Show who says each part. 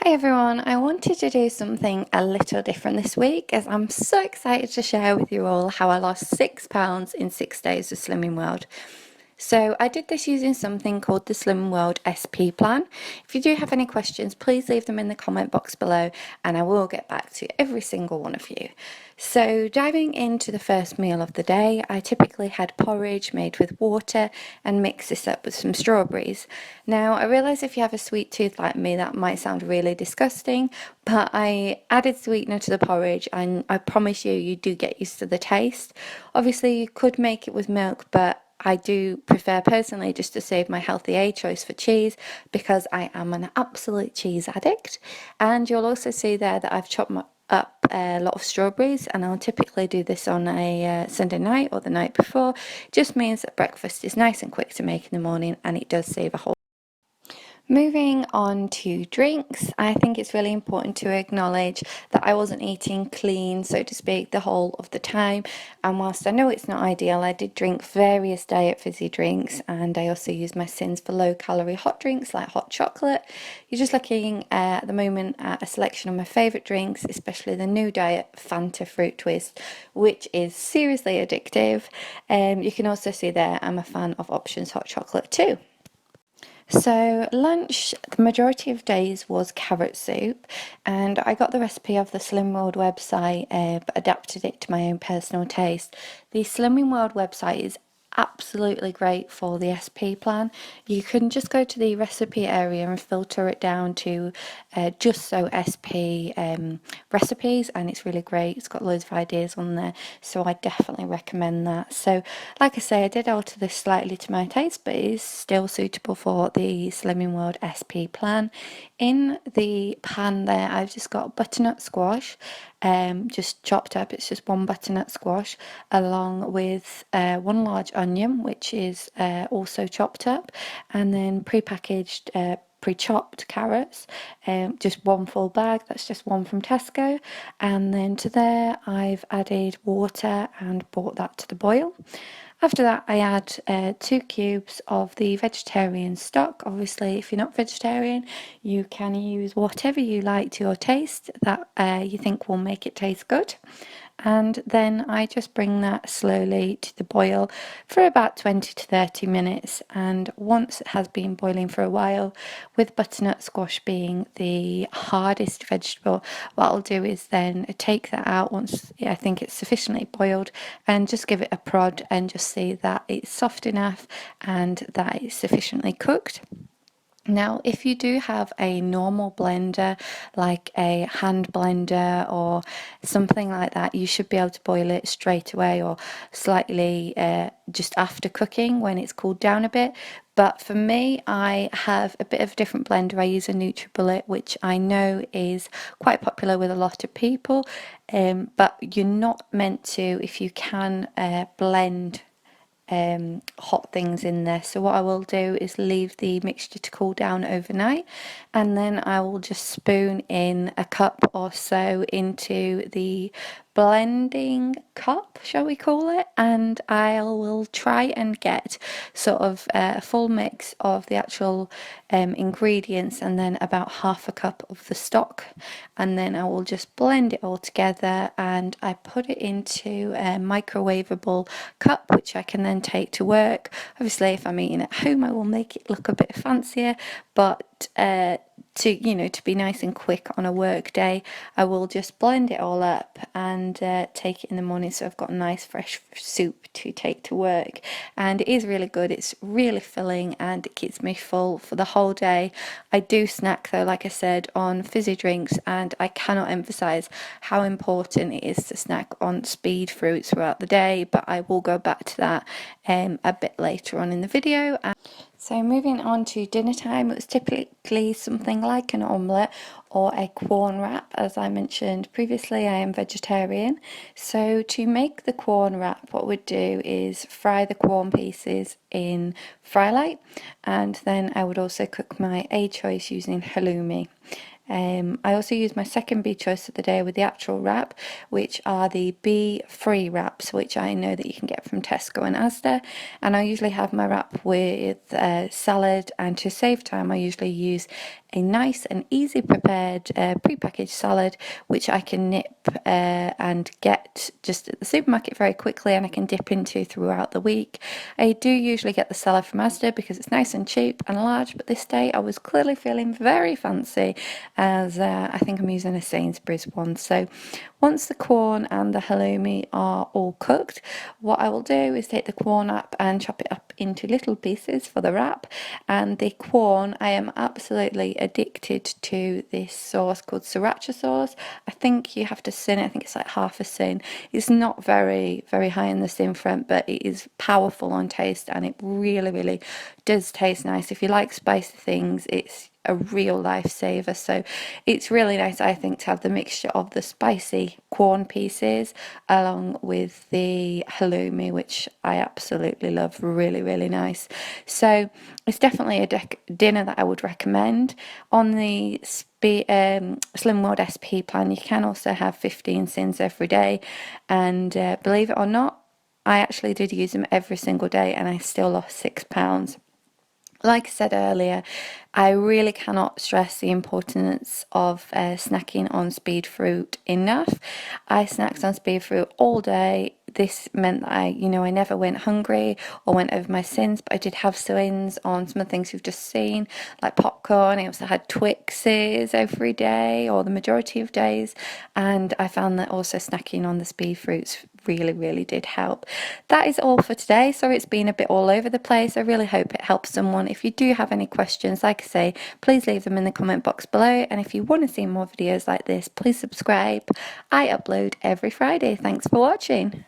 Speaker 1: Hi everyone, I wanted to do something a little different this week as I'm so excited to share with you all how I lost £6 in 6 days with Slimming World. So I did this using something called the Slimming World SP plan. If you do have any questions, please leave them in the comment box below and I will get back to every single one of you. So diving into the first meal of the day, I typically had porridge made with water and mix this up with some strawberries. Now I realise if you have a sweet tooth like me that might sound really disgusting, but I added sweetener to the porridge and I promise you do get used to the taste. Obviously you could make it with milk, but I do prefer personally just to save my healthy A choice for cheese because I am an absolute cheese addict. And you'll also see there that I've chopped up a lot of strawberries, and I'll typically do this on a Sunday night or the night before. It just means that breakfast is nice and quick to make in the morning and it does save a whole. Moving on to drinks, I think it's really important to acknowledge that I wasn't eating clean, so to speak, the whole of the time. And whilst I know it's not ideal, I did drink various diet fizzy drinks and I also used my syns for low calorie hot drinks like hot chocolate. You're just looking at the moment at a selection of my favourite drinks, especially the new diet Fanta Fruit Twist, which is seriously addictive. You can also see there I'm a fan of Options hot chocolate too. So, lunch, the majority of days was carrot soup, and I got the recipe off the Slim World website but adapted it to my own personal taste. The Slimming World website is absolutely great for the SP plan. You can just go to the recipe area and filter it down to just so SP recipes, and it's really great. It's got loads of ideas on there, so I definitely recommend that. So, like I say, I did alter this slightly to my taste, but it is still suitable for the Slimming World SP plan. In the pan there, I've just got butternut squash, just chopped up. It's just one butternut squash, along with one large onion, which is also chopped up, and then pre-packaged. Pre-chopped carrots, just one full bag, that's just one from Tesco, and then to there I've added water and brought that to the boil. After that, I add 2 cubes of the vegetarian stock. Obviously, if you're not vegetarian, you can use whatever you like to your taste that you think will make it taste good. And then I just bring that slowly to the boil for about 20 to 30 minutes. And once it has been boiling for a while, with butternut squash being the hardest vegetable, what I'll do is then take that out once I think it's sufficiently boiled and just give it a prod and just see that it's soft enough and that it's sufficiently cooked. Now, if you do have a normal blender, like a hand blender or something like that, you should be able to boil it straight away or slightly just after cooking when it's cooled down a bit. But for me, I have a bit of a different blender. I use a NutriBullet, which I know is quite popular with a lot of people, but you're not meant to, if you can, blend hot things in there. So what I will do is leave the mixture to cool down overnight, and then I will just spoon in a cup or so into the blending cup, shall we call it, and I will try and get sort of a full mix of the actual ingredients and then about half a cup of the stock, and then I will just blend it all together and I put it into a microwavable cup which I can then take to work. Obviously if I'm eating at home I will make it look a bit fancier, but to be nice and quick on a work day, I will just blend it all up and take it in the morning, so I've got nice fresh soup to take to work. And it is really good, it's really filling and it keeps me full for the whole day. I do snack though, like I said, on fizzy drinks, and I cannot emphasize how important it is to snack on speed fruits throughout the day, but I will go back to that a bit later on in the video. So moving on to dinner time, it was typically something like an omelette or a corn wrap. As I mentioned previously, I am vegetarian. So to make the corn wrap, what we'd do is fry the corn pieces in Frylight, and then I would also cook my A choice using halloumi. I also use my second B choice of the day with the actual wrap, which are the bee free wraps, which I know that you can get from Tesco and Asda. And I usually have my wrap with salad, and to save time, I usually use a nice and easy prepared pre-packaged salad, which I can nip and get just at the supermarket very quickly, and I can dip into throughout the week. I do usually get the salad from Asda because it's nice and cheap and large, but this day I was clearly feeling very fancy, as I think I'm using a Sainsbury's one. So once the corn and the halloumi are all cooked, what I will do is take the corn up and chop it up into little pieces for the wrap. And the corn, I am absolutely addicted to this sauce called sriracha sauce. I think you have to sin it. I think it's like half a sin. It's not very high in the sin front, but it is powerful on taste, and it really does taste nice. If you like spicy things, it's a real lifesaver. So it's really nice, I think, to have the mixture of the spicy corn pieces along with the halloumi, which I absolutely love. Really nice. So it's definitely a dinner that I would recommend. On the Slim World SP plan, you can also have 15 syns every day, and believe it or not, I actually did use them every single day, and I still lost £6. Like I said earlier, I really cannot stress the importance of snacking on speed fruit enough. I snacked on speed fruit all day. This meant that I never went hungry or went over my syns, but I did have syns on some of the things you've just seen, like popcorn. I also had Twixes every day, or the majority of days, and I found that also snacking on the speed fruits really did help. That is all for today. Sorry it's been a bit all over the place. I really hope it helps someone. If you do have any questions, like I say, please leave them in the comment box below, and if you want to see more videos like this, please subscribe. I upload every Friday. Thanks for watching.